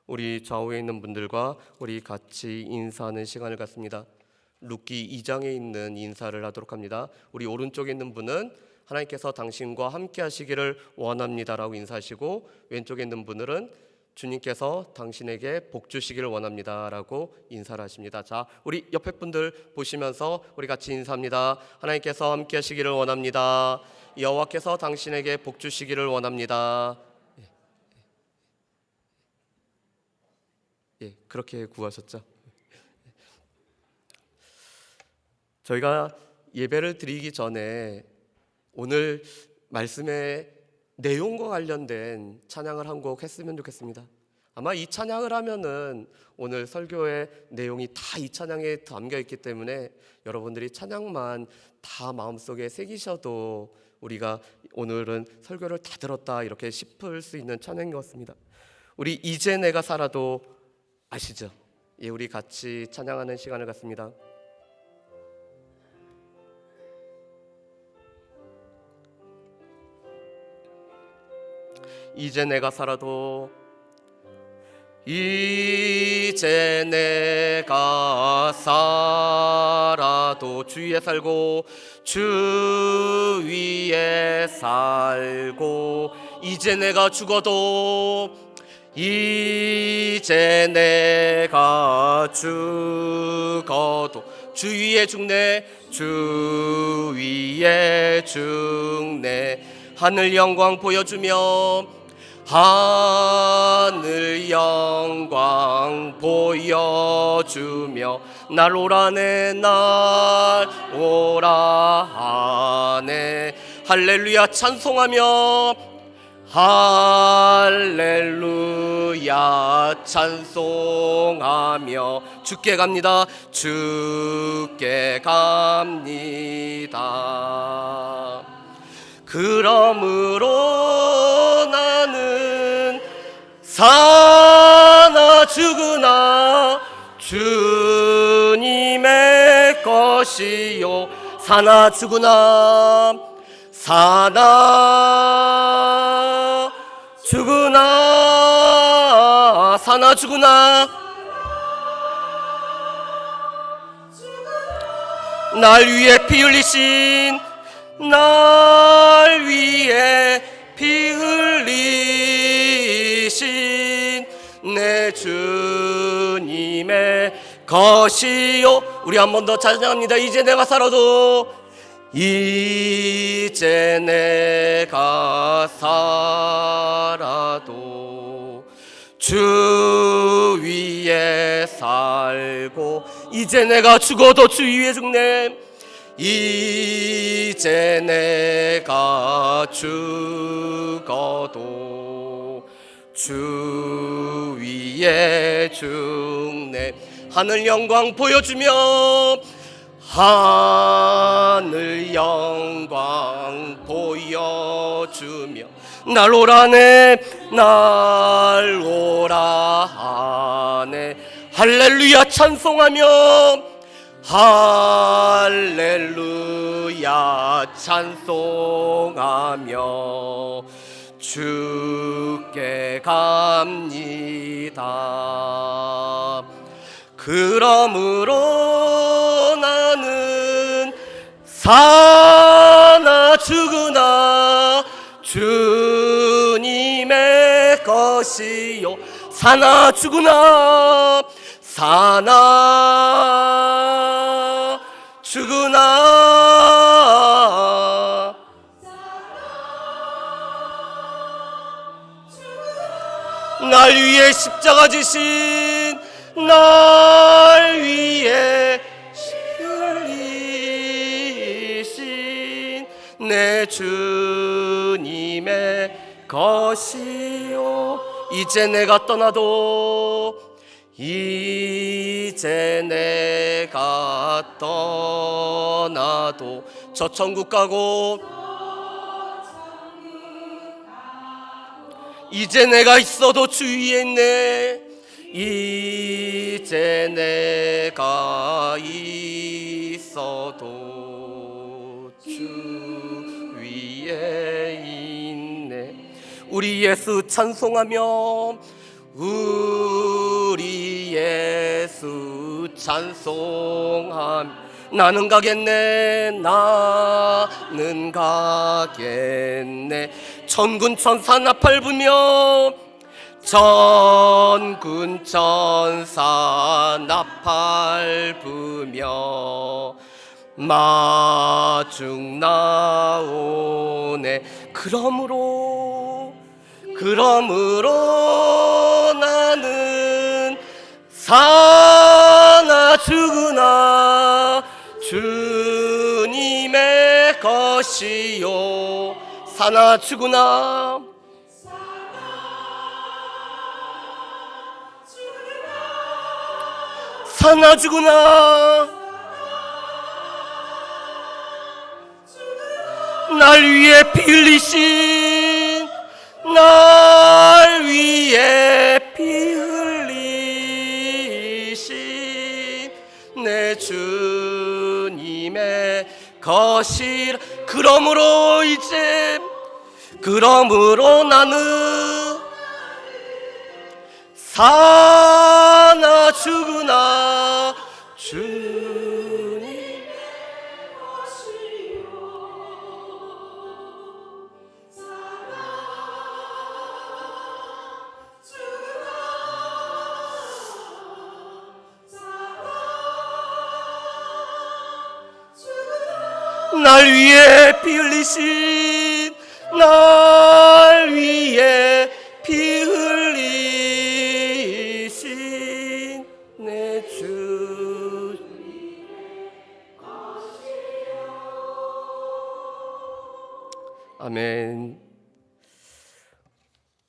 우리 좌우에 있는 분들과 우리 같이 인사하는 시간을 갖습니다. 룻기 2장에 있는 인사를 하도록 합니다. 우리 오른쪽에 있는 분은 하나님께서 당신과 함께 하시기를 원합니다라고 인사하시고, 왼쪽에 있는 분들은 주님께서 당신에게 복 주시기를 원합니다라고 인사를 하십니다. 자, 우리 옆에 분들 보시면서 우리 같이 인사합니다. 하나님께서 함께 하시기를 원합니다. 여호와께서 당신에게 복 주시기를 원합니다. 예, 그렇게 구하셨죠. 저희가 예배를 드리기 전에 오늘 말씀의 내용과 관련된 찬양을 한 곡 했으면 좋겠습니다. 아마 이 찬양을 하면은 오늘 설교의 내용이 다 이 찬양에 담겨 있기 때문에 여러분들이 찬양만 다 마음속에 새기셔도 우리가 오늘은 설교를 다 들었다 이렇게 싶을 수 있는 찬양인 것 같습니다. 우리 이제 내가 살아도 아시죠? 예, 우리 같이 찬양하는 시간을 갖습니다. 이제 내가 살아도, 이제 내가 살아도 주 위에 살고 주 위에 살고, 이제 내가 죽어도, 이제 내가 죽어도 주 위에 죽네, 주 위에 죽네. 하늘 영광 보여주며, 하늘 영광 보여주며, 날 오라네, 날 오라네. 할렐루야 찬송하며, 할렐루야 찬송하며 주께 갑니다, 주께 갑니다. 그러므로 나는 사나 죽으나 주님의 것이요, 사나 죽으나, 사나 죽으나, 사나 죽으나, 날 위해 피 흘리신, 날 위해 피 흘리신 내 주님의 것이요. 우리 한 번 더 찬양합니다. 이제 내가 살아도, 이제 내가 살아도 주 위에 살고, 이제 내가 죽어도 주 위에 죽네, 이제 내가 죽어도 주 위에 죽네. 하늘 영광 보여주며, 하늘 영광 보여주며, 날 오라네, 날 오라네. 할렐루야 찬송하며, 할렐루야 찬송하며 주께 갑니다. 그러므로 나는 사나 죽으나 주님의 것이요, 사나 죽으나, 사나 죽으나, 날 위해 십자가 지신, 날 위해 흘리신 내 주님의 것이요. 이제 내가 떠나도, 이제 내가 떠나도 저 천국 가고, 이제 내가 있어도 주 위에 있네, 이제 내가 있어도 주 위에 있네. 우리 예수 찬송하며, 예수 찬송함. 나는 가겠네, 나는 가겠네. 천군 천사 나팔 부며, 천군 천사 나팔 부며 마중 나오네. 그러므로 나는 사나 죽으나 주님의 것이요. 사나 죽으나 사나 죽으나 날 위해 피 흘리신, 날 위해 피 흘리신 내 주님의 것이라. 그러므로 나는 사나 죽으나 주님의 것이요. 날 위해 피 흘리신, 날 위해 피 흘리신 내 주. 아멘.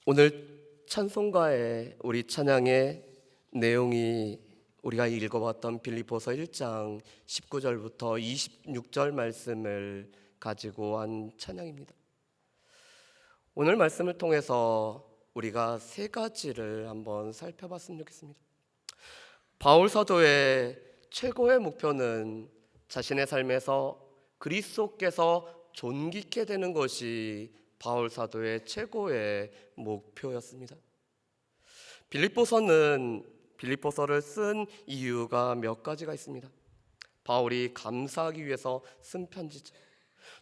오늘 찬송가의 우리 찬양의 내용이 우리가 읽어봤던 빌립보서 1장 19절부터 26절 말씀을 가지고 한 찬양입니다. 오늘 말씀을 통해서 우리가 세 가지를 한번 살펴봤으면 좋겠습니다. 바울 사도의 최고의 목표는 자신의 삶에서 그리스도께서 존귀케 되는 것이 바울 사도의 최고의 목표였습니다. 빌립보서를 쓴 이유가 몇 가지가 있습니다. 바울이 감사하기 위해서 쓴 편지죠.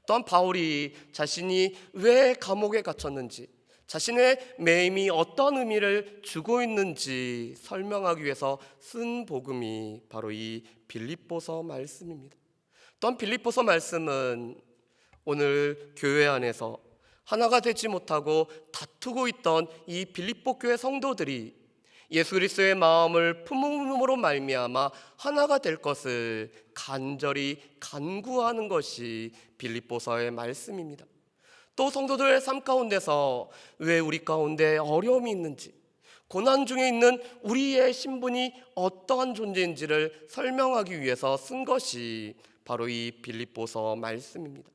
또한 바울이 자신이 왜 감옥에 갇혔는지, 자신의 매임이 어떤 의미를 주고 있는지 설명하기 위해서 쓴 복음이 바로 이 빌립보서 말씀입니다. 또한 빌립보서 말씀은 오늘 교회 안에서 하나가 되지 못하고 다투고 있던 이 빌립보 교회 성도들이 예수 그리스도의 마음을 품음으로 말미암아 하나가 될 것을 간절히 간구하는 것이 빌립보서의 말씀입니다. 또 성도들의 삶 가운데서 왜 우리 가운데 어려움이 있는지, 고난 중에 있는 우리의 신분이 어떠한 존재인지를 설명하기 위해서 쓴 것이 바로 이 빌립보서 말씀입니다.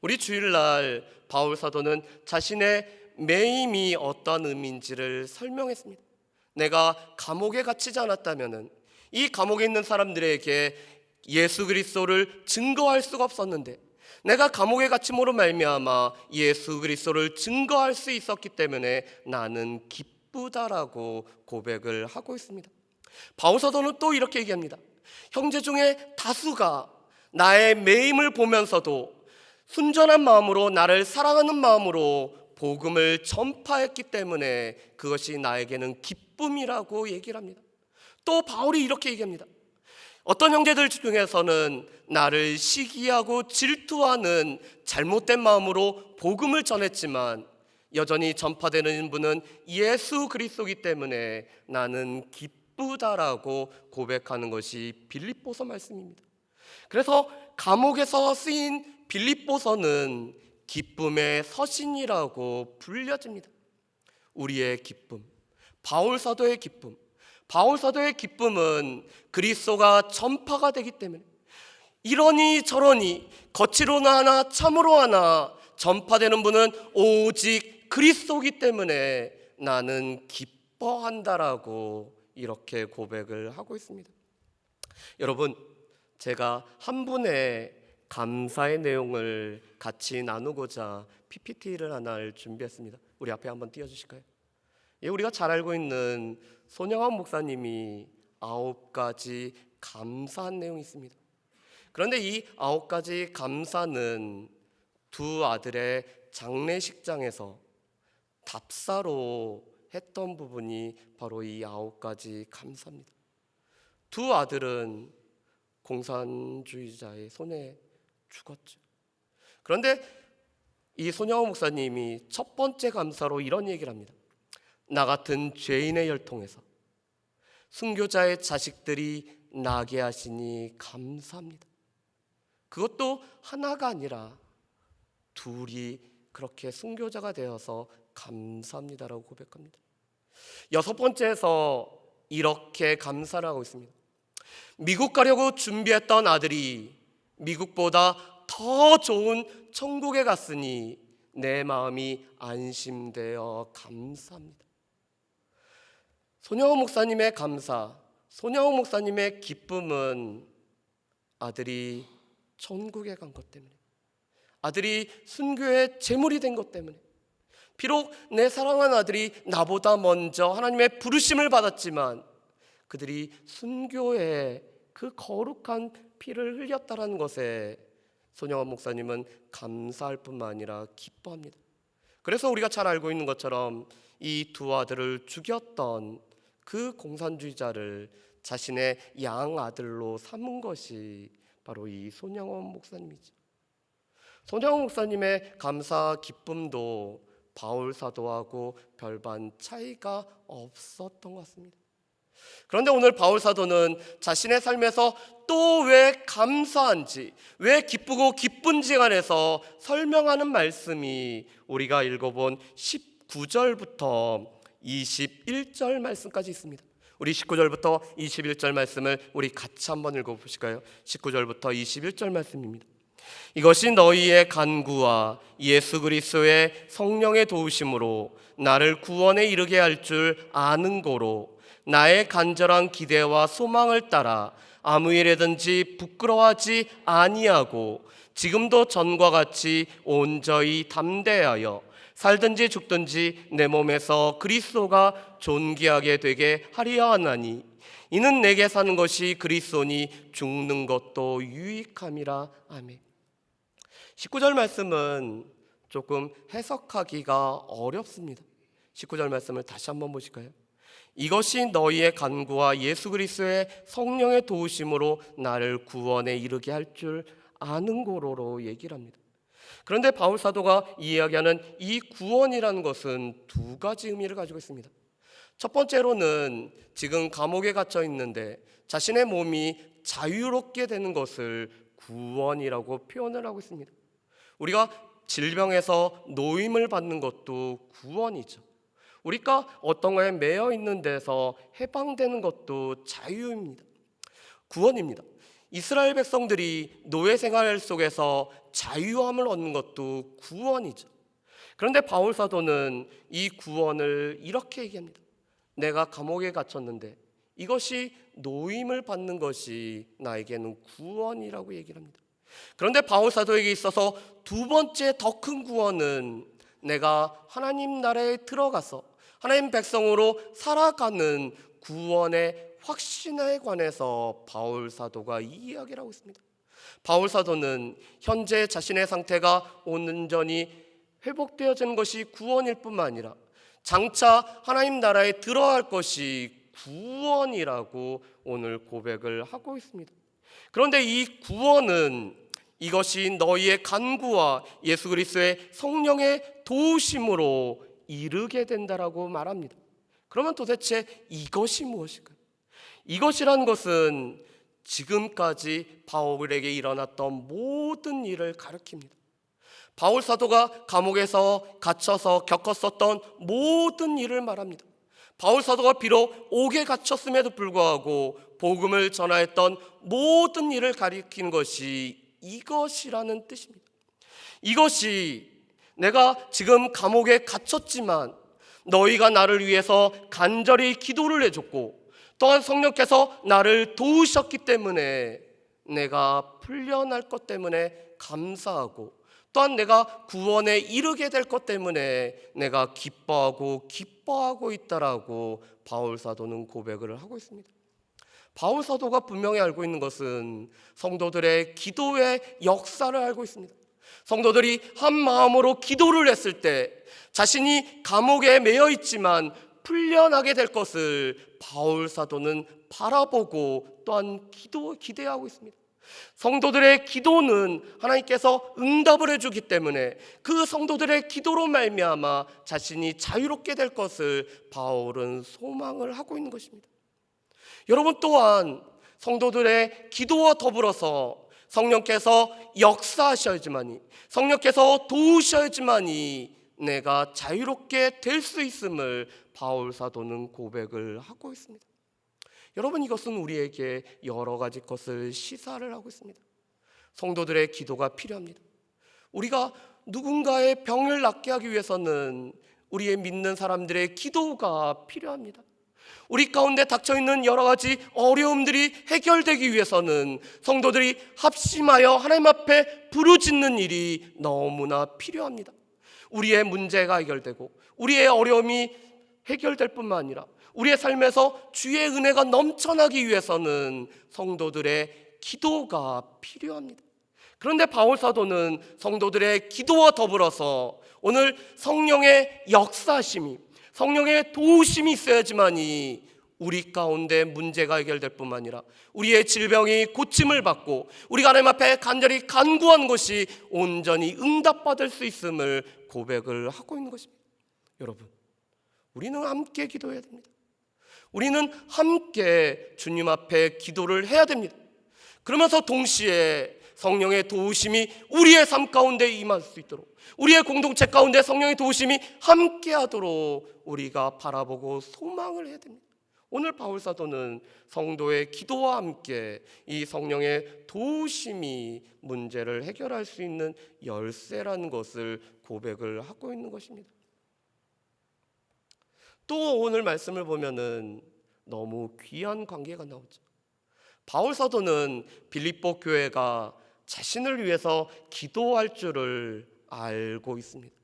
우리 주일날 바울 사도는 자신의 매임이 어떠한 의미인지를 설명했습니다. 내가 감옥에 갇히지 않았다면 이 감옥에 있는 사람들에게 예수 그리스도를 증거할 수가 없었는데, 내가 감옥에 갇힘으로 말미암아 예수 그리스도를 증거할 수 있었기 때문에 나는 기쁘다라고 고백을 하고 있습니다. 바울 사도는 또 이렇게 얘기합니다. 형제 중에 다수가 나의 매임을 보면서도 순전한 마음으로, 나를 사랑하는 마음으로 복음을 전파했기 때문에 그것이 나에게는 기쁨이라고 얘기를 합니다. 또 바울이 이렇게 얘기합니다. 어떤 형제들 중에서는 나를 시기하고 질투하는 잘못된 마음으로 복음을 전했지만 여전히 전파되는 분은 예수 그리스도이기 때문에 나는 기쁘다라고 고백하는 것이 빌립보서 말씀입니다. 그래서 감옥에서 쓰인 빌립보서는 기쁨의 서신이라고 불려집니다. 우리의 기쁨, 바울 사도의 기쁨, 바울 사도의 기쁨은 그리스도가 전파가 되기 때문에 이러니 저러니 거칠어나 하나 참으로 하나 전파되는 분은 오직 그리스도이기 때문에 나는 기뻐한다라고 이렇게 고백을 하고 있습니다. 여러분, 제가 한 분의 감사의 내용을 같이 나누고자 PPT를 하나를 준비했습니다. 우리 앞에 한번 띄워주실까요? 우리가 잘 알고 있는 손영환 목사님이 9가지 감사한 내용이 있습니다. 그런데 이 9가지 감사는 두 아들의 장례식장에서 답사로 했던 부분이 바로 이 9가지 감사입니다. 두 아들은 공산주의자의 손에 죽었죠. 그런데 이 손영호 목사님이 첫 번째 감사로 이런 얘기를 합니다. 나 같은 죄인의 혈통에서 순교자의 자식들이 나게 하시니 감사합니다. 그것도 하나가 아니라 둘이 그렇게 순교자가 되어서 감사합니다라고 고백합니다. 여섯 번째에서 이렇게 감사를 하고 있습니다. 미국 가려고 준비했던 아들이 미국보다 더 좋은 천국에 갔으니 내 마음이 안심되어 감사합니다. 손영호 목사님의 감사, 손영호 목사님의 기쁨은 아들이 천국에 간 것 때문에, 아들이 순교의 제물이 된 것 때문에, 비록 내 사랑하는 아들이 나보다 먼저 하나님의 부르심을 받았지만 그들이 순교의 그 거룩한 피를 흘렸다는 것에 손영원 목사님은 감사할 뿐만 아니라 기뻐합니다. 그래서 우리가 잘 알고 있는 것처럼 이 두 아들을 죽였던 그 공산주의자를 자신의 양아들로 삼은 것이 바로 이 손영원 목사님이죠. 손영원 목사님의 감사 기쁨도 바울 사도하고 별반 차이가 없었던 것 같습니다. 그런데 오늘 바울 사도는 자신의 삶에서 또 왜 감사한지, 왜 기쁘고 기쁜지에 관해서 설명하는 말씀이 우리가 읽어본 19절부터 21절 말씀까지 있습니다. 우리 19절부터 21절 말씀을 우리 같이 한번 읽어보실까요? 19절부터 21절 말씀입니다. 이것이 너희의 간구와 예수 그리스도의 성령의 도우심으로 나를 구원에 이르게 할 줄 아는 고로 나의 간절한 기대와 소망을 따라 아무 일에든지 부끄러워하지 아니하고 지금도 전과 같이 온전히 담대하여 살든지 죽든지 내 몸에서 그리스도가 존귀하게 되게 하려 하나니 이는 내게 사는 것이 그리스도니 죽는 것도 유익함이라. 아멘. 19절 말씀은 조금 해석하기가 어렵습니다. 19절 말씀을 다시 한번 보실까요? 이것이 너희의 간구와 예수 그리스도의 성령의 도우심으로 나를 구원에 이르게 할 줄 아는 고로로 얘기를 합니다. 그런데 바울 사도가 이야기하는 이 구원이라는 것은 두 가지 의미를 가지고 있습니다. 첫 번째로는 지금 감옥에 갇혀 있는데 자신의 몸이 자유롭게 되는 것을 구원이라고 표현을 하고 있습니다. 우리가 질병에서 노임을 받는 것도 구원이죠. 우리가 어떤 거에 매여 있는 데서 해방되는 것도 자유입니다. 구원입니다. 이스라엘 백성들이 노예 생활 속에서 자유함을 얻는 것도 구원이죠. 그런데 바울 사도는 이 구원을 이렇게 얘기합니다. 내가 감옥에 갇혔는데 이것이 노임을 받는 것이 나에게는 구원이라고 얘기를 합니다. 그런데 바울 사도에게 있어서 두 번째 더 큰 구원은 내가 하나님 나라에 들어가서 하나님 백성으로 살아가는 구원의 확신에 관해서 바울 사도가 이 이야기를 하고 있습니다. 바울 사도는 현재 자신의 상태가 온전히 회복되어지는 것이 구원일 뿐만 아니라 장차 하나님 나라에 들어갈 것이 구원이라고 오늘 고백을 하고 있습니다. 그런데 이 구원은 이것이 너희의 간구와 예수 그리스도의 성령의 도우심으로 이르게 된다라고 말합니다. 그러면 도대체 이것이 무엇일까요? 이것이라는 것은 지금까지 바울에게 일어났던 모든 일을 가리킵니다. 바울 사도가 감옥에서 갇혀서 겪었었던 모든 일을 말합니다. 바울 사도가 비록 옥에 갇혔음에도 불구하고 복음을 전하였던 모든 일을 가리키는 것이 이것이라는 뜻입니다. 이것이 내가 지금 감옥에 갇혔지만 너희가 나를 위해서 간절히 기도를 해줬고 또한 성령께서 나를 도우셨기 때문에 내가 풀려날 것 때문에 감사하고 또한 내가 구원에 이르게 될 것 때문에 내가 기뻐하고 있다라고 바울 사도는 고백을 하고 있습니다. 바울 사도가 분명히 알고 있는 것은 성도들의 기도의 역사를 알고 있습니다. 성도들이 한 마음으로 기도를 했을 때 자신이 감옥에 매여 있지만 풀려나게 될 것을 바울 사도는 바라보고 또한 기대하고 있습니다. 성도들의 기도는 하나님께서 응답을 해주기 때문에 그 성도들의 기도로 말미암아 자신이 자유롭게 될 것을 바울은 소망을 하고 있는 것입니다. 여러분 또한 성도들의 기도와 더불어서 성령께서 역사하셔야지만이, 성령께서 도우셔야지만이 내가 자유롭게 될 수 있음을 바울 사도는 고백을 하고 있습니다. 여러분, 이것은 우리에게 여러 가지 것을 시사를 하고 있습니다. 성도들의 기도가 필요합니다. 우리가 누군가의 병을 낫게 하기 위해서는 우리의 믿는 사람들의 기도가 필요합니다. 우리 가운데 닥쳐있는 여러 가지 어려움들이 해결되기 위해서는 성도들이 합심하여 하나님 앞에 부르짖는 일이 너무나 필요합니다. 우리의 문제가 해결되고 우리의 어려움이 해결될 뿐만 아니라 우리의 삶에서 주의 은혜가 넘쳐나기 위해서는 성도들의 기도가 필요합니다. 그런데 바울 사도는 성도들의 기도와 더불어서 오늘 성령의 역사심이, 성령의 도우심이 있어야지만이 우리 가운데 문제가 해결될 뿐만 아니라 우리의 질병이 고침을 받고 우리가 하나님 앞에 간절히 간구한 것이 온전히 응답받을 수 있음을 고백을 하고 있는 것입니다. 여러분, 우리는 함께 기도해야 됩니다. 우리는 함께 주님 앞에 기도를 해야 됩니다. 그러면서 동시에 성령의 도우심이 우리의 삶 가운데 임할 수 있도록, 우리의 공동체 가운데 성령의 도우심이 함께하도록 우리가 바라보고 소망을 해야 됩니다. 오늘 바울 사도는 성도의 기도와 함께 이 성령의 도우심이 문제를 해결할 수 있는 열쇠라는 것을 고백을 하고 있는 것입니다. 또 오늘 말씀을 보면은 너무 귀한 관계가 나오죠. 바울 사도는 빌립보 교회가 자신을 위해서 기도할 줄을 알고 있습니다.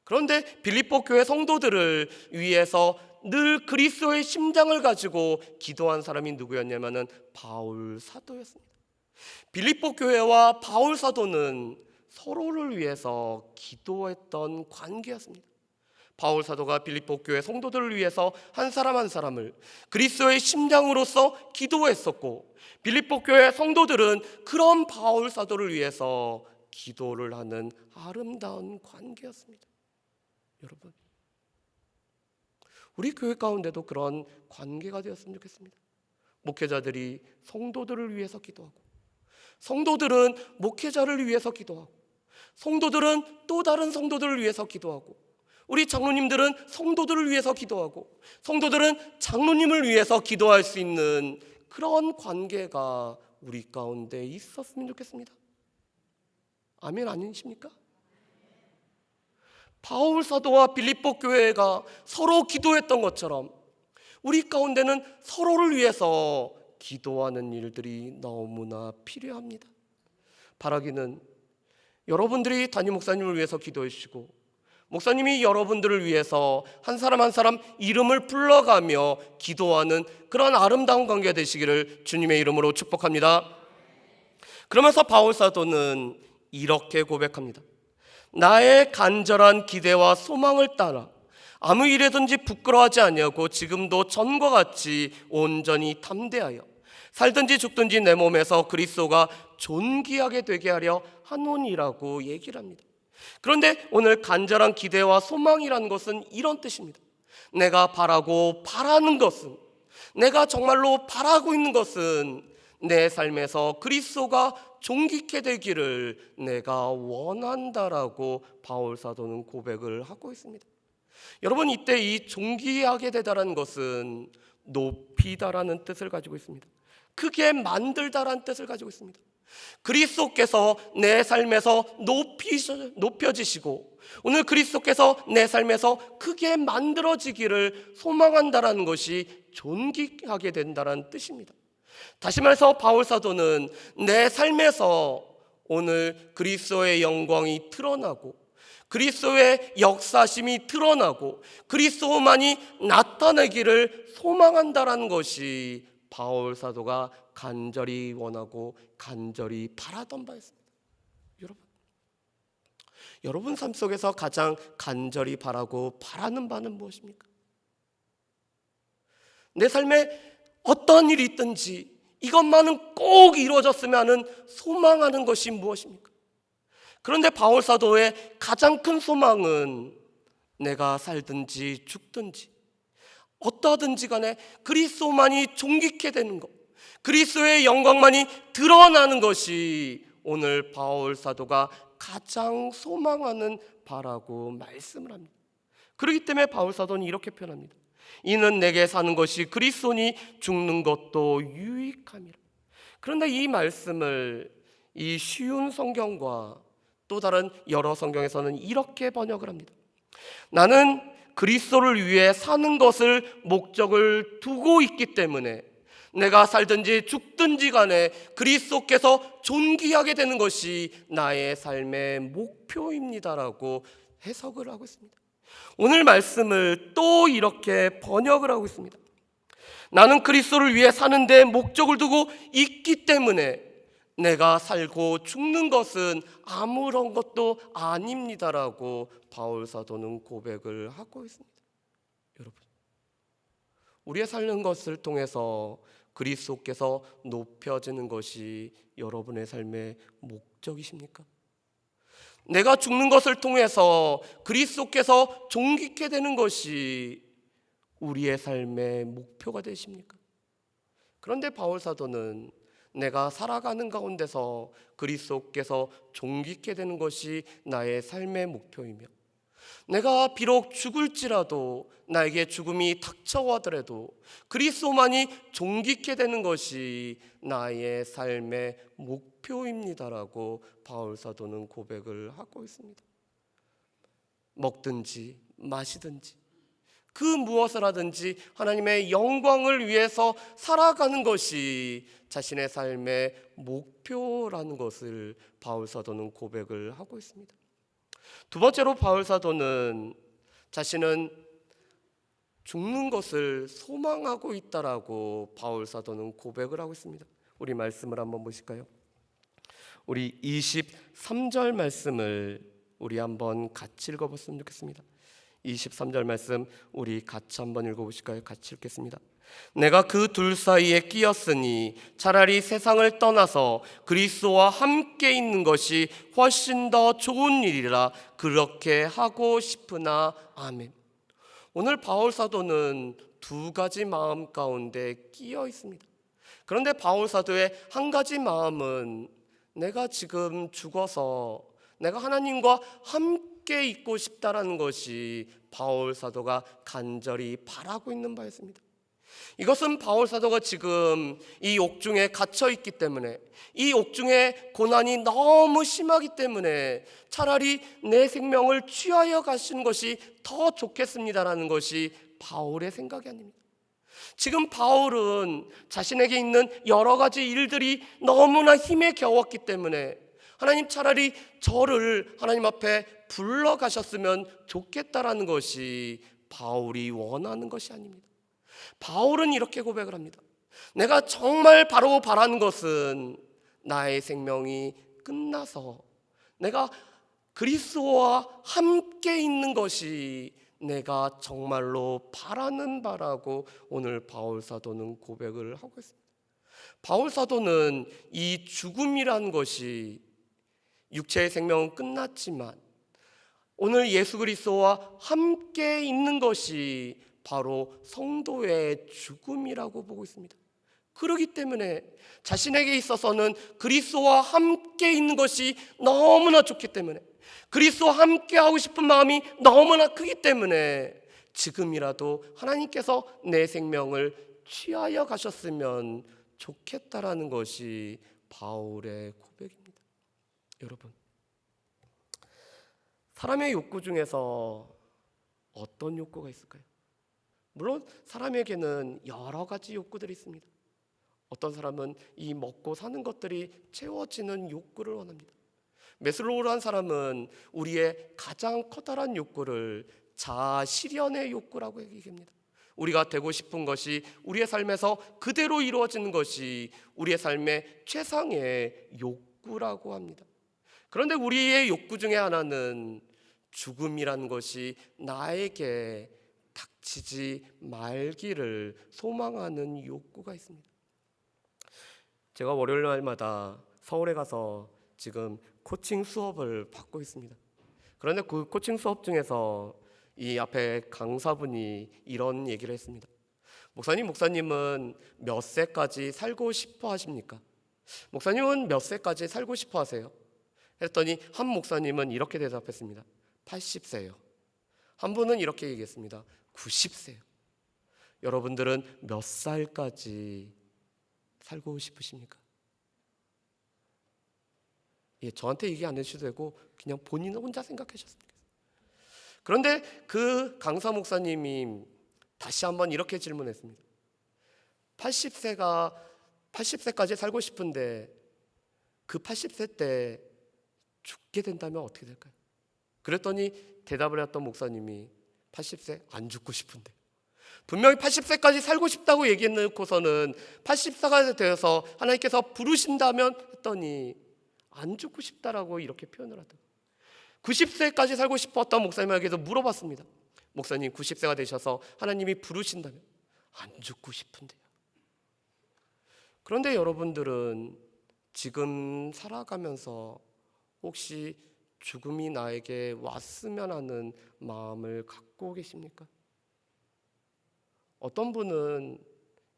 그런데 빌립보 교회 성도들을 위해서 늘 그리스도의 심장을 가지고 기도한 사람이 누구였냐면은 바울 사도였습니다. 빌립보 교회와 바울 사도는 서로를 위해서 기도했던 관계였습니다. 바울 사도가 빌립보 교회 성도들을 위해서 한 사람 한 사람을 그리스도의 심장으로서 기도했었고, 빌립보 교회 성도들은 그런 바울 사도를 위해서 기도를 하는 아름다운 관계였습니다. 여러분, 우리 교회 가운데도 그런 관계가 되었으면 좋겠습니다. 목회자들이 성도들을 위해서 기도하고, 성도들은 목회자를 위해서 기도하고, 성도들은 또 다른 성도들을 위해서 기도하고, 우리 장로님들은 성도들을 위해서 기도하고, 성도들은 장로님을 위해서 기도할 수 있는 그런 관계가 우리 가운데 있었으면 좋겠습니다. 아멘 아니십니까? 바울 사도와 빌립보 교회가 서로 기도했던 것처럼 우리 가운데는 서로를 위해서 기도하는 일들이 너무나 필요합니다. 바라기는 여러분들이 담임 목사님을 위해서 기도해 주시고, 목사님이 여러분들을 위해서 한 사람 한 사람 이름을 불러가며 기도하는 그런 아름다운 관계가 되시기를 주님의 이름으로 축복합니다. 그러면서 바울 사도는 이렇게 고백합니다. 나의 간절한 기대와 소망을 따라 아무 일에든지 부끄러워하지 아니하고 지금도 전과 같이 온전히 담대하여 살든지 죽든지 내 몸에서 그리스도가 존귀하게 되게 하려 하노니라고 얘기를 합니다. 그런데 오늘 간절한 기대와 소망이라는 것은 이런 뜻입니다. 내가 바라는 것은, 내가 정말로 바라고 있는 것은 내 삶에서 그리스도가 존귀케 되기를 내가 원한다라고 바울 사도는 고백을 하고 있습니다. 여러분, 이때 이 존귀하게 되다라는 것은 높이다라는 뜻을 가지고 있습니다. 크게 만들다라는 뜻을 가지고 있습니다. 그리스도께서 내 삶에서 높여지시고 오늘 그리스도께서 내 삶에서 크게 만들어지기를 소망한다라는 것이 존귀하게 된다라는 뜻입니다. 다시 말해서 바울 사도는 내 삶에서 오늘 그리스도의 영광이 드러나고 그리스도의 역사심이 드러나고 그리스도만이 나타내기를 소망한다라는 것이 바울 사도가 간절히 원하고 간절히 바라던 바였습니다. 여러분 삶 속에서 가장 간절히 바라고 바라는 바는 무엇입니까? 내 삶에 어떤 일이 있든지 이것만은 꼭 이루어졌으면 하는 소망하는 것이 무엇입니까? 그런데 바울 사도의 가장 큰 소망은 내가 살든지 죽든지 어떠하든지 간에 그리스도만이 존귀케 되는 것, 그리스도의 영광만이 드러나는 것이 오늘 바울 사도가 가장 소망하는 바라고 말씀을 합니다. 그렇기 때문에 바울 사도는 이렇게 표현합니다. 이는 내게 사는 것이 그리스도니 죽는 것도 유익함이라. 그런데 이 말씀을 이 쉬운 성경과 또 다른 여러 성경에서는 이렇게 번역을 합니다. 나는 그리스도를 위해 사는 것을 목적을 두고 있기 때문에 내가 살든지 죽든지 간에 그리스도께서 존귀하게 되는 것이 나의 삶의 목표입니다라고 해석을 하고 있습니다. 오늘 말씀을 또 이렇게 번역을 하고 있습니다. 나는 그리스도를 위해 사는데 목적을 두고 있기 때문에 내가 살고 죽는 것은 아무런 것도 아닙니다라고 바울 사도는 고백을 하고 있습니다. 여러분, 우리의 사는 것을 통해서 그리스도께서 높여지는 것이 여러분의 삶의 목적이십니까? 내가 죽는 것을 통해서 그리스도께서 존귀케 되는 것이 우리의 삶의 목표가 되십니까? 그런데 바울 사도는 내가 살아가는 가운데서 그리스도께서 존귀케 되는 것이 나의 삶의 목표이며 내가 비록 죽을지라도 나에게 죽음이 닥쳐오더라도 그리스도만이 존귀케 되는 것이 나의 삶의 목표입니다라고 바울 사도는 고백을 하고 있습니다. 먹든지 마시든지 그 무엇을 하든지 하나님의 영광을 위해서 살아가는 것이 자신의 삶의 목표라는 것을 바울 사도는 고백을 하고 있습니다. 두 번째로 바울 사도는 자신은 죽는 것을 소망하고 있다라고 바울 사도는 고백을 하고 있습니다. 우리 말씀을 한번 보실까요? 우리 23절 말씀을 우리 한번 같이 읽어봤으면 좋겠습니다. 23절 말씀 우리 같이 한번 읽어보실까요? 같이 읽겠습니다. 내가 그 둘 사이에 끼었으니 차라리 세상을 떠나서 그리스도와 함께 있는 것이 훨씬 더 좋은 일이라 그렇게 하고 싶으나 아멘. 오늘 바울 사도는 두 가지 마음 가운데 끼어 있습니다. 그런데 바울 사도의 한 가지 마음은 내가 지금 죽어서 내가 하나님과 함께 있고 싶다라는 것이 바울 사도가 간절히 바라고 있는 바였습니다. 이것은 바울 사도가 지금 이 옥중에 갇혀 있기 때문에 이 옥중에 고난이 너무 심하기 때문에 차라리 내 생명을 취하여 가시는 것이 더 좋겠습니다라는 것이 바울의 생각이 아닙니다. 지금 바울은 자신에게 있는 여러 가지 일들이 너무나 힘에 겨웠기 때문에 하나님 차라리 저를 하나님 앞에 불러가셨으면 좋겠다라는 것이 바울이 원하는 것이 아닙니다. 바울은 이렇게 고백을 합니다. 내가 정말 바로 바라는 것은 나의 생명이 끝나서 내가 그리스도와 함께 있는 것이 내가 정말로 바라는 바라고 오늘 바울 사도는 고백을 하고 있습니다. 바울 사도는 이 죽음이라는 것이 육체의 생명은 끝났지만 오늘 예수 그리스도와 함께 있는 것이 바로 성도의 죽음이라고 보고 있습니다. 그렇기 때문에 자신에게 있어서는 그리스도와 함께 있는 것이 너무나 좋기 때문에 그리스도와 함께 하고 싶은 마음이 너무나 크기 때문에 지금이라도 하나님께서 내 생명을 취하여 가셨으면 좋겠다라는 것이 바울의 고백입니다. 여러분, 사람의 욕구 중에서 어떤 욕구가 있을까요? 물론 사람에게는 여러 가지 욕구들이 있습니다. 어떤 사람은 이 먹고 사는 것들이 채워지는 욕구를 원합니다. 메슬로우라는 사람은 우리의 가장 커다란 욕구를 자아 실현의 욕구라고 얘기합니다. 우리가 되고 싶은 것이 우리의 삶에서 그대로 이루어지는 것이 우리의 삶의 최상의 욕구라고 합니다. 그런데 우리의 욕구 중에 하나는 죽음이라는 것이 나에게 닥치지 말기를 소망하는 욕구가 있습니다. 제가 월요일 날마다 서울에 가서 지금 코칭 수업을 받고 있습니다. 그런데 그 코칭 수업 중에서 이 앞에 강사분이 이런 얘기를 했습니다. 목사님은 몇 세까지 살고 싶어 하십니까? 목사님은 몇 세까지 살고 싶어 하세요? 했더니 한 목사님은 이렇게 대답했습니다. 80세요. 한 분은 이렇게 얘기했습니다. 90세요. 여러분들은 몇 살까지 살고 싶으십니까? 저한테 얘기 안 해주셔도 되고 그냥 본인 혼자 생각하셨으면 좋겠어요. 그런데 그 강사 목사님이 다시 한번 이렇게 질문했습니다. 80세까지 살고 싶은데 그 80세 때 죽게 된다면 어떻게 될까요? 그랬더니 대답을 했던 목사님이 80세 안 죽고 싶은데, 분명히 80세까지 살고 싶다고 얘기해놓고서는 80세가 되어서 하나님께서 부르신다면 했더니 안 죽고 싶다라고 이렇게 표현을 하더라고요. 90세까지 살고 싶었던 목사님에게도 물어봤습니다. 목사님 90세가 되셔서 하나님이 부르신다면 안 죽고 싶은데요. 그런데 여러분들은 지금 살아가면서 혹시 죽음이 나에게 왔으면 하는 마음을 갖고 계십니까? 어떤 분은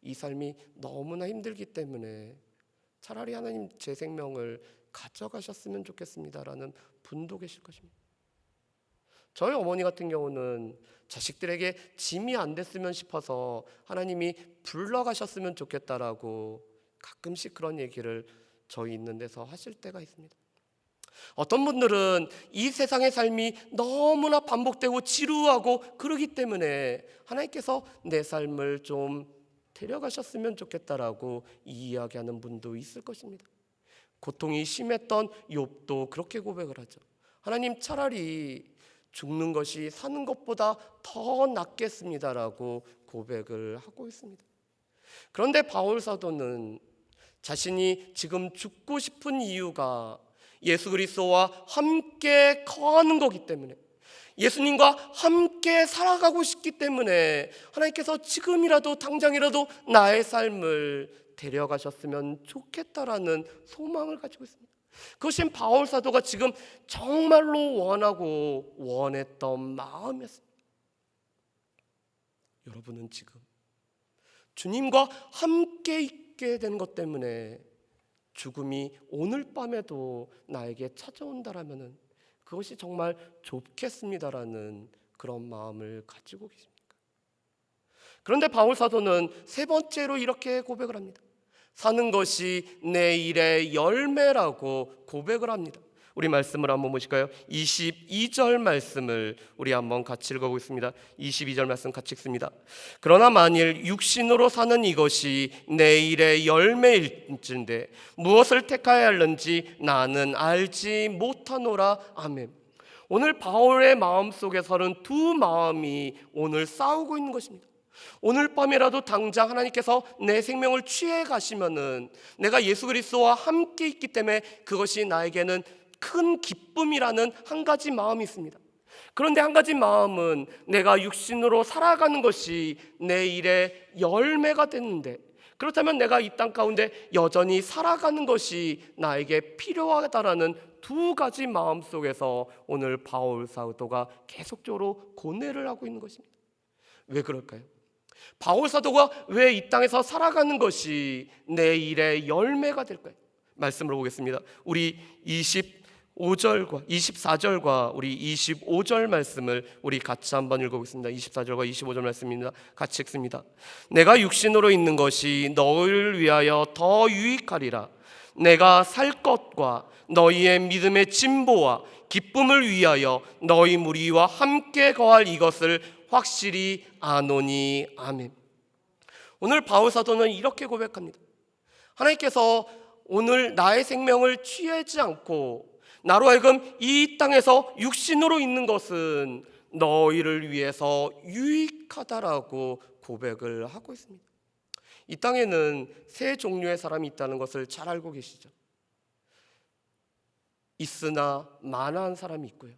이 삶이 너무나 힘들기 때문에 차라리 하나님 제 생명을 가져가셨으면 좋겠습니다라는 분도 계실 것입니다. 저희 어머니 같은 경우는 자식들에게 짐이 안 됐으면 싶어서 하나님이 불러가셨으면 좋겠다라고 가끔씩 그런 얘기를 저희 있는 데서 하실 때가 있습니다. 어떤 분들은 이 세상의 삶이 너무나 반복되고 지루하고 그러기 때문에 하나님께서 내 삶을 좀 데려가셨으면 좋겠다라고 이야기하는 분도 있을 것입니다. 고통이 심했던 욥도 그렇게 고백을 하죠. 하나님 차라리 죽는 것이 사는 것보다 더 낫겠습니다라고 고백을 하고 있습니다. 그런데 바울 사도는 자신이 지금 죽고 싶은 이유가 예수 그리스도와 함께 거하는 거기 때문에, 예수님과 함께 살아가고 싶기 때문에 하나님께서 지금이라도 당장이라도 나의 삶을 데려가셨으면 좋겠다라는 소망을 가지고 있습니다. 그것이 바울 사도가 지금 정말로 원하고 원했던 마음이었습니다. 여러분은 지금 주님과 함께 있게 된 것 때문에 죽음이 오늘 밤에도 나에게 찾아온다라면 그것이 정말 좋겠습니다라는 그런 마음을 가지고 계십니까? 그런데 바울 사도는 세 번째로 이렇게 고백을 합니다. 사는 것이 내 일의 열매라고 고백을 합니다. 우리 말씀을 한번 보실까요? 22절 말씀을 우리 한번 같이 읽어보겠습니다. 22절 말씀 같이 읽습니다. 그러나 만일 육신으로 사는 이것이 내 일의 열매일진데 무엇을 택하여야 할는지 나는 알지 못하노라. 아멘. 오늘 바울의 마음속에서는 두 마음이 오늘 싸우고 있는 것입니다. 오늘 밤이라도 당장 하나님께서 내 생명을 취해 가시면은 내가 예수 그리스도와 함께 있기 때문에 그것이 나에게는 큰 기쁨이라는 한 가지 마음이 있습니다. 그런데 한 가지 마음은 내가 육신으로 살아가는 것이 내 일의 열매가 됐는데, 그렇다면 내가 이 땅 가운데 여전히 살아가는 것이 나에게 필요하다라는 두 가지 마음 속에서 오늘 바울 사도가 계속적으로 고뇌를 하고 있는 것입니다. 왜 그럴까요? 바울 사도가 왜 이 땅에서 살아가는 것이 내 일의 열매가 될까요? 말씀을 보겠습니다. 우리 24절과 우리 25절 말씀을 우리 같이 한번 읽어보겠습니다. 24절과 25절 말씀입니다. 같이 읽습니다. 내가 육신으로 있는 것이 너희를 위하여 더 유익하리라. 내가 살 것과 너희의 믿음의 진보와 기쁨을 위하여 너희 무리와 함께 거할 이것을 확실히 아노니. 아멘. 오늘 바울 사도는 이렇게 고백합니다. 하나님께서 오늘 나의 생명을 취하지 않고 나로 하여금 이 땅에서 육신으로 있는 것은 너희를 위해서 유익하다라고 고백을 하고 있습니다. 이 땅에는 세 종류의 사람이 있다는 것을 잘 알고 계시죠? 있으나 만한 사람이 있고요,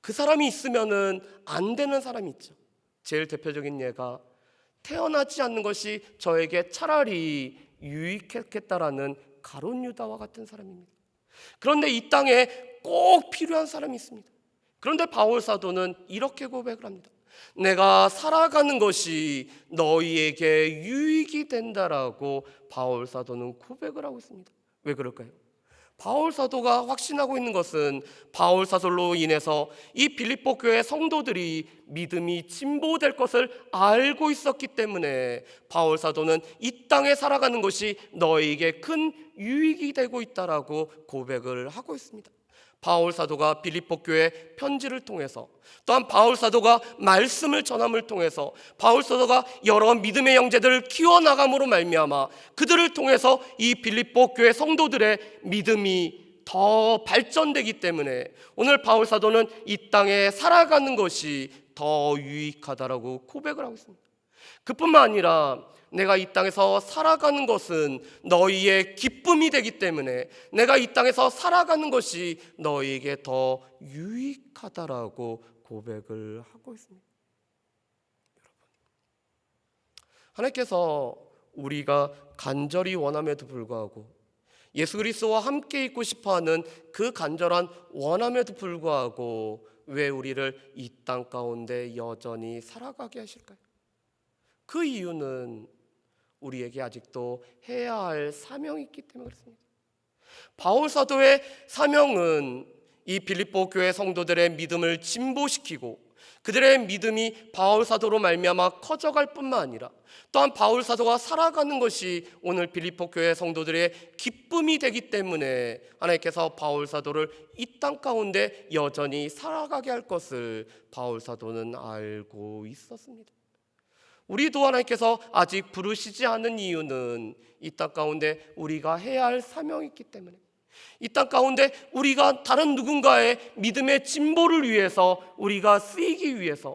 그 사람이 있으면은 안 되는 사람이 있죠. 제일 대표적인 예가 태어나지 않는 것이 저에게 차라리 유익했겠다라는 가룟 유다와 같은 사람입니다. 그런데 이 땅에 꼭 필요한 사람이 있습니다. 그런데 바울 사도는 이렇게 고백을 합니다. 내가 살아가는 것이 너희에게 유익이 된다라고 바울 사도는 고백을 하고 있습니다. 왜 그럴까요? 바울 사도가 확신하고 있는 것은 바울 사도로 인해서 이 빌립보 교회 성도들이 믿음이 진보될 것을 알고 있었기 때문에 바울 사도는 이 땅에 살아가는 것이 너희에게 큰 유익이 되고 있다라고 고백을 하고 있습니다. 바울 사도가 빌립보 교회 편지를 통해서, 또한 바울 사도가 말씀을 전함을 통해서, 바울 사도가 여러 믿음의 형제들을 키워나감으로 말미암아 그들을 통해서 이 빌립보 교회 성도들의 믿음이 더 발전되기 때문에 오늘 바울 사도는 이 땅에 살아가는 것이 더 유익하다라고 고백을 하고 있습니다. 그뿐만 아니라 내가 이 땅에서 살아가는 것은 너희의 기쁨이 되기 때문에 내가 이 땅에서 살아가는 것이 너희에게 더 유익하다라고 고백을 하고 있습니다. 여러분, 하나님께서 우리가 간절히 원함에도 불구하고 예수 그리스도와 함께 있고 싶어하는 그 간절한 원함에도 불구하고 왜 우리를 이 땅 가운데 여전히 살아가게 하실까요? 그 이유는 우리에게 아직도 해야 할 사명이 있기 때문에 그렇습니다. 바울 사도의 사명은 이 빌립보 교회 성도들의 믿음을 진보시키고 그들의 믿음이 바울 사도로 말미암아 커져갈 뿐만 아니라 또한 바울 사도가 살아가는 것이 오늘 빌립보 교회 성도들의 기쁨이 되기 때문에 하나님께서 바울 사도를 이 땅 가운데 여전히 살아가게 할 것을 바울 사도는 알고 있었습니다. 우리도 하나님께서 아직 부르시지 않은 이유는 이 땅 가운데 우리가 해야 할 사명이 있기 때문에, 이 땅 가운데 우리가 다른 누군가의 믿음의 진보를 위해서, 우리가 쓰이기 위해서,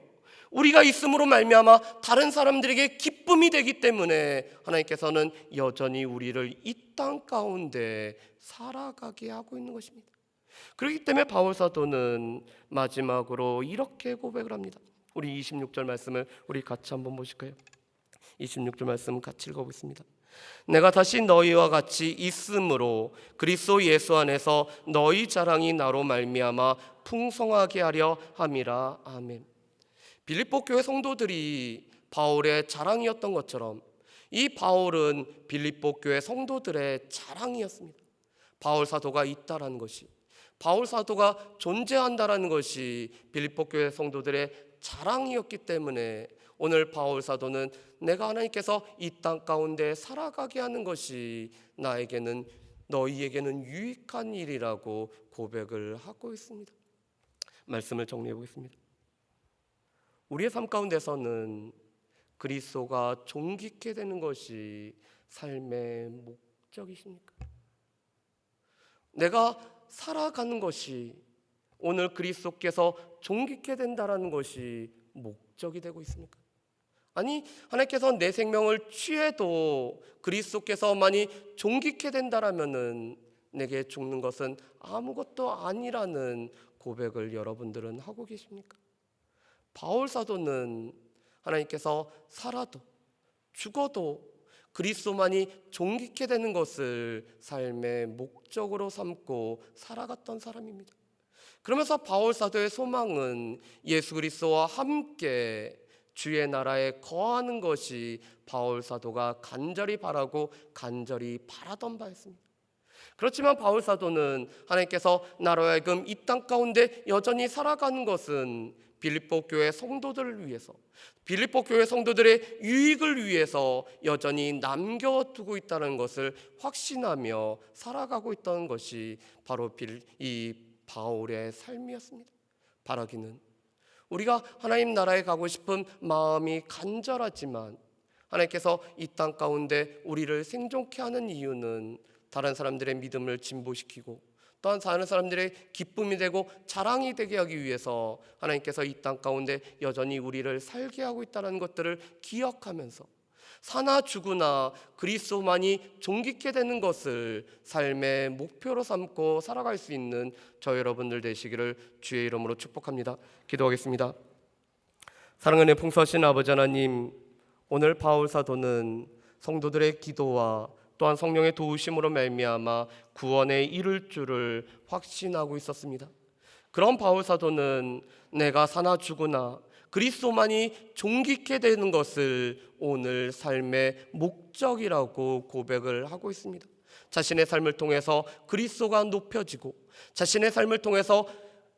우리가 있음으로 말미암아 다른 사람들에게 기쁨이 되기 때문에 하나님께서는 여전히 우리를 이 땅 가운데 살아가게 하고 있는 것입니다. 그렇기 때문에 바울 사도는 마지막으로 이렇게 고백을 합니다. 우리 26절 말씀을 우리 같이 한번 보실까요? 26절 말씀 같이 읽어보겠습니다. 내가 다시 너희와 같이 있음으로 그리스도 예수 안에서 너희 자랑이 나로 말미암아 풍성하게 하려 함이라. 아멘. 빌립보 교회 성도들이 바울의 자랑이었던 것처럼 이 바울은 빌립보 교회 성도들의 자랑이었습니다. 바울 사도가 있다라는 것이, 바울 사도가 존재한다라는 것이 빌립보 교회 성도들의 자랑이었기 때문에 오늘 바울 사도는 내가 하나님께서 이 땅 가운데 살아가게 하는 것이 나에게는, 너희에게는 유익한 일이라고 고백을 하고 있습니다. 말씀을 정리해 보겠습니다. 우리의 삶 가운데서는 그리스도가 존귀케 되는 것이 삶의 목적이십니까? 내가 살아가는 것이 오늘 그리스도께서 존귀케 된다라는 것이 목적이 되고 있습니까? 아니, 하나님께서 내 생명을 취해도 그리스도께서만이 존귀케 된다라면은 내게 죽는 것은 아무것도 아니라는 고백을 여러분들은 하고 계십니까? 바울 사도는 하나님께서 살아도 죽어도 그리스도만이 존귀케 되는 것을 삶의 목적으로 삼고 살아갔던 사람입니다. 그러면서 바울 사도의 소망은 예수 그리스도와 함께 주의 나라에 거하는 것이 바울 사도가 간절히 바라고 간절히 바라던 바였습니다. 그렇지만 바울 사도는 하나님께서 나로 하여금 이 땅 가운데 여전히 살아가는 것은 빌립보 교회 성도들을 위해서, 빌립보 교회 성도들의 유익을 위해서 여전히 남겨두고 있다는 것을 확신하며 살아가고 있던 것이 바로 이 바울의 삶이었습니다. 바라기는 우리가 하나님 나라에 가고 싶은 마음이 간절하지만 하나님께서 이 땅 가운데 우리를 생존케 하는 이유는 다른 사람들의 믿음을 진보시키고 또한 사는 사람들의 기쁨이 되고 자랑이 되게 하기 위해서 하나님께서 이 땅 가운데 여전히 우리를 살게 하고 있다는 것들을 기억하면서 사나 죽으나 그리스도만이 존귀케 되는 것을 삶의 목표로 삼고 살아갈 수 있는 저 여러분들 되시기를 주의 이름으로 축복합니다. 기도하겠습니다. 사랑하는 풍성하신 아버지 하나님, 오늘 바울 사도는 성도들의 기도와 또한 성령의 도우심으로 말미암아 구원에 이를 줄을 확신하고 있었습니다. 그런 바울 사도는 내가 사나 죽으나 그리스도만이 존귀케 되는 것을 오늘 삶의 목적이라고 고백을 하고 있습니다. 자신의 삶을 통해서 그리스도가 높여지고 자신의 삶을 통해서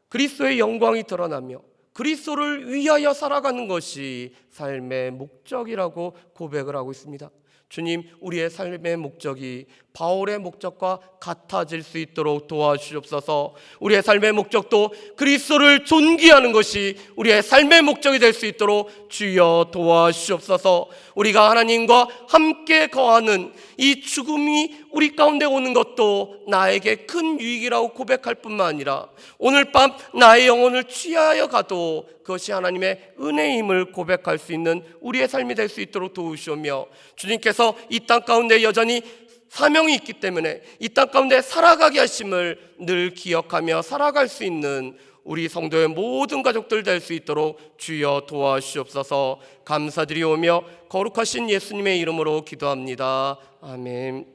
그리스도의 영광이 드러나며 그리스도를 위하여 살아가는 것이 삶의 목적이라고 고백을 하고 있습니다. 주님, 우리의 삶의 목적이 바울의 목적과 같아질 수 있도록 도와주옵소서. 우리의 삶의 목적도 그리스도를 존귀하는 것이 우리의 삶의 목적이 될 수 있도록 주여 도와주옵소서. 우리가 하나님과 함께 거하는 이 죽음이 우리 가운데 오는 것도 나에게 큰 유익이라고 고백할 뿐만 아니라 오늘 밤 나의 영혼을 취하여 가도 그것이 하나님의 은혜임을 고백할 수 있는 우리의 삶이 될 수 있도록 도우시오며, 주님께서 이 땅 가운데 여전히 사명이 있기 때문에 이 땅 가운데 살아가게 하심을 늘 기억하며 살아갈 수 있는 우리 성도의 모든 가족들 될 수 있도록 주여 도와주시옵소서. 감사드리오며 거룩하신 예수님의 이름으로 기도합니다. 아멘.